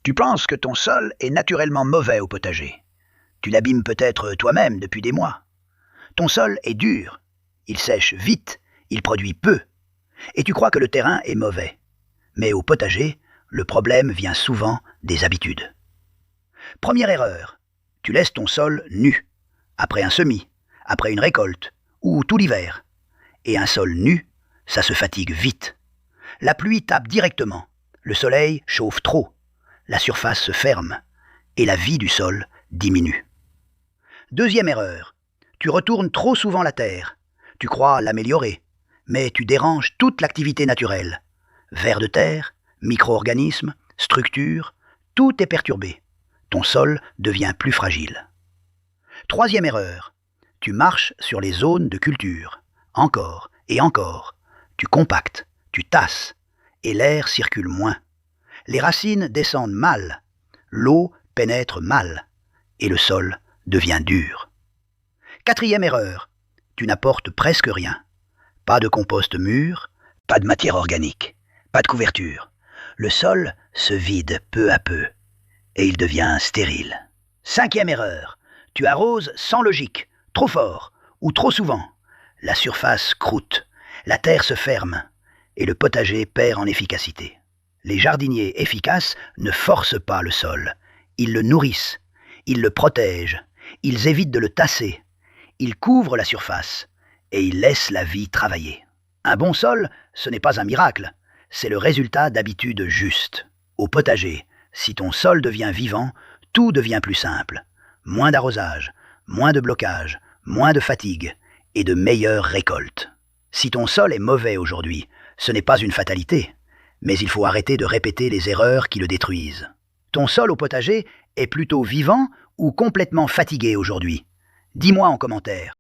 Tu penses que ton sol est naturellement mauvais au potager. Tu l'abîmes peut-être toi-même depuis des mois. Ton sol est dur, il sèche vite, il produit peu, et tu crois que le terrain est mauvais. Mais au potager, le problème vient souvent des habitudes. Première erreur, tu laisses ton sol nu, après un semis, après une récolte, ou tout l'hiver. Et un sol nu, ça se fatigue vite. La pluie tape directement, le soleil chauffe trop, la surface se ferme, et la vie du sol diminue. Deuxième erreur, tu retournes trop souvent la terre. Tu crois l'améliorer, mais tu déranges toute l'activité naturelle. Vers de terre, micro-organismes, structures, tout est perturbé. Ton sol devient plus fragile. Troisième erreur, tu marches sur les zones de culture. Encore et encore. Tu compactes, tu tasses, et l'air circule moins. Les racines descendent mal, l'eau pénètre mal, et le sol devient dur. Quatrième erreur, tu n'apportes presque rien. Pas de compost mûr, pas de matière organique, pas de couverture. Le sol se vide peu à peu, et il devient stérile. Cinquième erreur, tu arroses sans logique, trop fort ou trop souvent. La surface croûte, la terre se ferme, et le potager perd en efficacité. Les jardiniers efficaces ne forcent pas le sol. Ils le nourrissent, ils le protègent, ils évitent de le tasser, ils couvrent la surface, et ils laissent la vie travailler. Un bon sol, ce n'est pas un miracle, c'est le résultat d'habitudes justes. Au potager, si ton sol devient vivant, tout devient plus simple. Moins d'arrosage, moins de blocage, moins de fatigue, et de meilleures récoltes. Si ton sol est mauvais aujourd'hui, ce n'est pas une fatalité, mais il faut arrêter de répéter les erreurs qui le détruisent. Ton sol au potager est plutôt vivant ou complètement fatigué aujourd'hui? Dis-moi en commentaire.